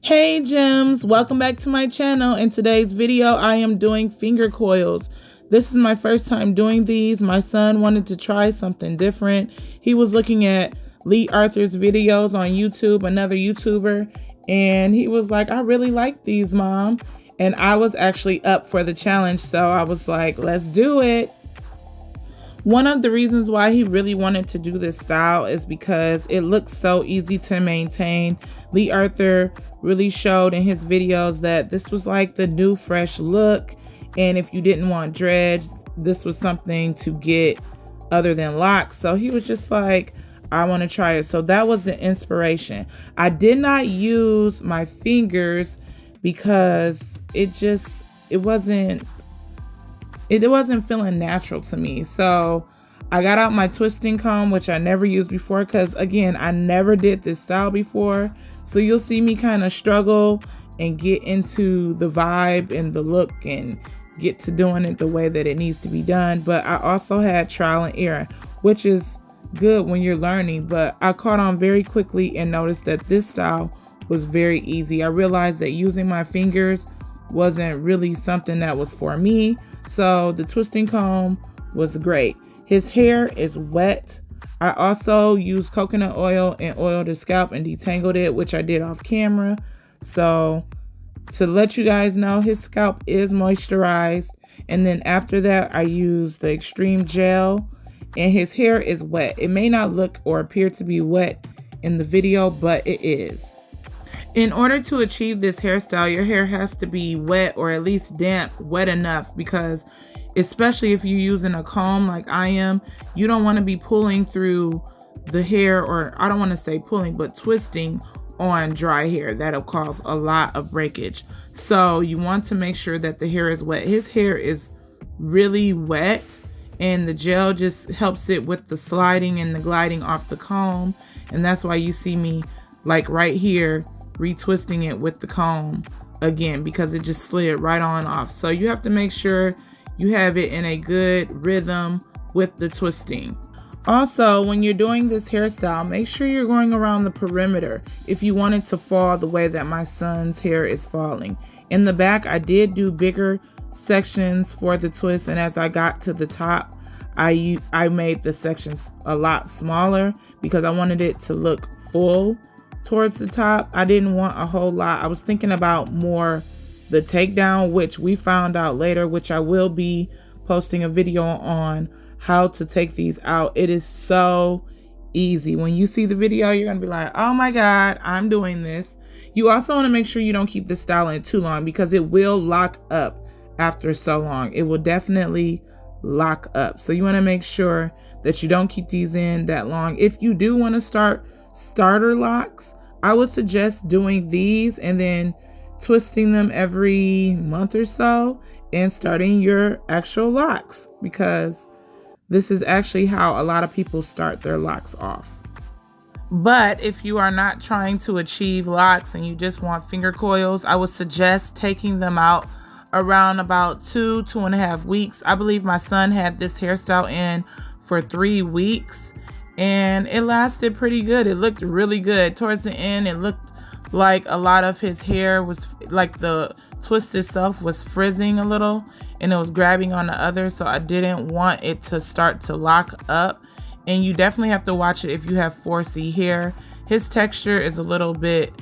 Hey gems, welcome back to my channel. In today's video, I am doing finger coils. This is my first time doing these. My son wanted to try something different. He was looking at Lee Arthur's videos on YouTube, another YouTuber, and he was like, I really like these, Mom. And I was actually up for the challenge, so I was like, let's do it. One of the reasons why he really wanted to do this style is because it looks so easy to maintain. Lee Arthur really showed in his videos that this was like the new fresh look, and if you didn't want dreads, this was something to get other than locks. So he was just like, I want to try it. So that was the inspiration. I did not use my fingers because it wasn't feeling natural to me. So I got out my twisting comb, which I never used before because, again, I never did this style before. So you'll see me kind of struggle and get into the vibe and the look and get to doing it the way that it needs to be done. But I also had trial and error, which is good when you're learning. But I caught on very quickly and noticed that this style was very easy. I realized that using my fingers wasn't really something that was for me. So the twisting comb was great. His hair is wet. I also used coconut oil and oiled his scalp and detangled it, which I did off camera. So to let you guys know, his scalp is moisturized. And then after that, I used the Xtreme gel, and his hair is wet. It may not look or appear to be wet in the video, but it is. In order to achieve this hairstyle, your hair has to be wet or at least damp, wet enough, because especially if you're using a comb like I am, you don't want to be pulling through the hair, or I don't want to say pulling, but twisting on dry hair. That'll cause a lot of breakage. So you want to make sure that the hair is wet. His hair is really wet, and the gel just helps it with the sliding and the gliding off the comb. And that's why you see me like right here retwisting it with the comb again, because it just slid right on off. So you have to make sure you have it in a good rhythm with the twisting. Also, when you're doing this hairstyle, make sure you're going around the perimeter if you want it to fall the way that my son's hair is falling. In the back, I did do bigger sections for the twist, and as I got to the top, I made the sections a lot smaller because I wanted it to look full towards the top. I didn't want a whole lot. I was thinking about more the takedown, which we found out later, which I will be posting a video on how to take these out. It is so easy. When you see the video, you're gonna be like, oh my God, I'm doing this. You also want to make sure you don't keep this style in too long, because it will lock up after so long. It will definitely lock up. So you want to make sure that you don't keep these in that long. If you do want to start starter locks, I would suggest doing these and then twisting them every month or so and starting your actual locks, because this is actually how a lot of people start their locks off. But if you are not trying to achieve locks and you just want finger coils, I would suggest taking them out around about 2.5 weeks. I believe my son had this hairstyle in for 3 weeks, and it lasted pretty good. It looked really good. Towards the end, it looked like a lot of his hair was, like the twist itself was frizzing a little, and it was grabbing on the other, so I didn't want it to start to lock up. And you definitely have to watch it if you have 4C hair. His texture is a little bit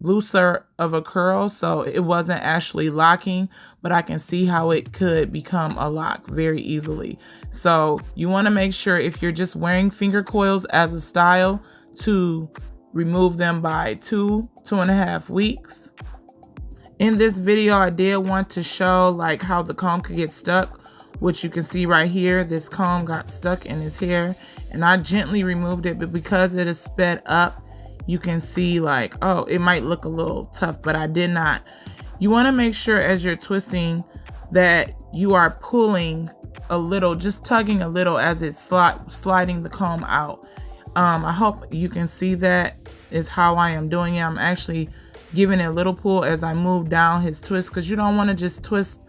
looser of a curl, so it wasn't actually locking, but I can see how it could become a lock very easily. So you want to make sure, if you're just wearing finger coils as a style, to remove them by 2.5 weeks. In this video, I did want to show like how the comb could get stuck, which you can see right here. This comb got stuck in his hair, and I gently removed it, but because it is sped up, you can see like, oh, it might look a little tough, but I did not. You want to make sure as you're twisting that you are pulling a little, just tugging a little as it's sliding the comb out. I hope you can see that is how I am doing it. I'm actually giving it a little pull as I move down his twist, because you don't want to just twist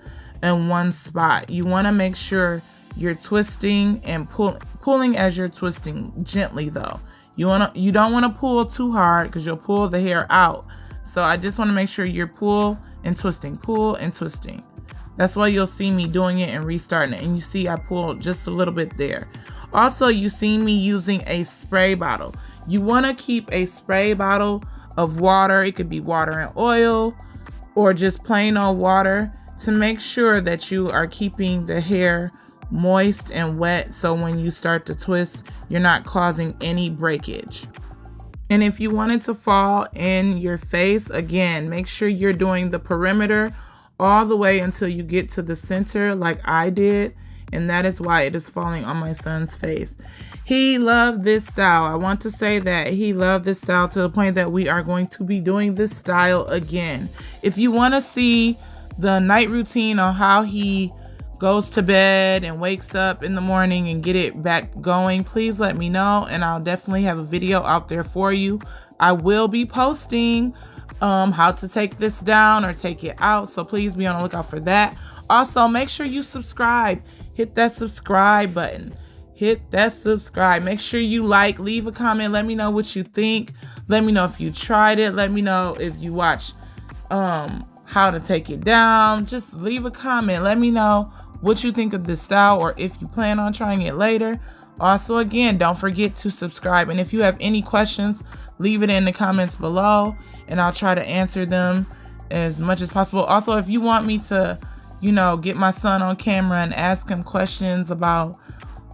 in one spot. You want to make sure you're twisting and pulling as you're twisting, gently though. You don't want to pull too hard because you'll pull the hair out. So I just want to make sure you're pull and twisting. That's why you'll see me doing it and restarting it. And you see I pulled just a little bit there. Also, you see me using a spray bottle. You want to keep a spray bottle of water. It could be water and oil or just plain old water to make sure that you are keeping the hair moist and wet. So when you start to twist, you're not causing any breakage. And if you want it to fall in your face, again, make sure you're doing the perimeter all the way until you get to the center like I did, and that is why it is falling on my son's face. He loved this style. I want to say that he loved this style to the point that we are going to be doing this style again. If you want to see the night routine on how he goes to bed and wakes up in the morning and get it back going, please let me know, and I'll definitely have a video out there for you. I will be posting how to take this down or take it out, so please be on the lookout for that. Also, make sure you subscribe. Hit that subscribe button. Make sure you like, leave a comment, let me know what you think. Let me know if you tried it. Let me know if you watched how to take it down. Just leave a comment. Let me know what you think of this style or if you plan on trying it later. Also, again, don't forget to subscribe. And if you have any questions, leave it in the comments below and I'll try to answer them as much as possible. Also, if you want me to, get my son on camera and ask him questions about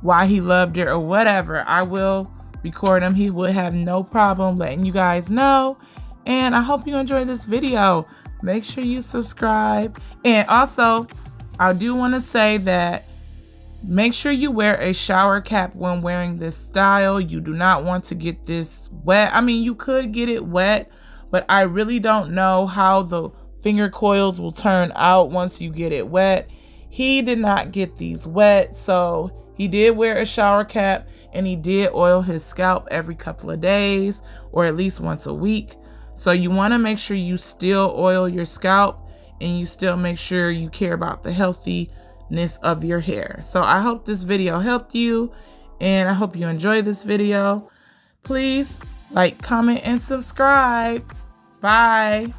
why he loved it or whatever, I will record him. He would have no problem letting you guys know. And I hope you enjoyed this video. Make sure you subscribe. And also, I do want to say that make sure you wear a shower cap when wearing this style. You do not want to get this wet. I mean, you could get it wet, but I really don't know how the finger coils will turn out once you get it wet. He did not get these wet, so he did wear a shower cap and he did oil his scalp every couple of days or at least once a week. So you want to make sure you still oil your scalp and you still make sure you care about the healthiness of your hair. So I hope this video helped you and I hope you enjoyed this video. Please like, comment, and subscribe. Bye.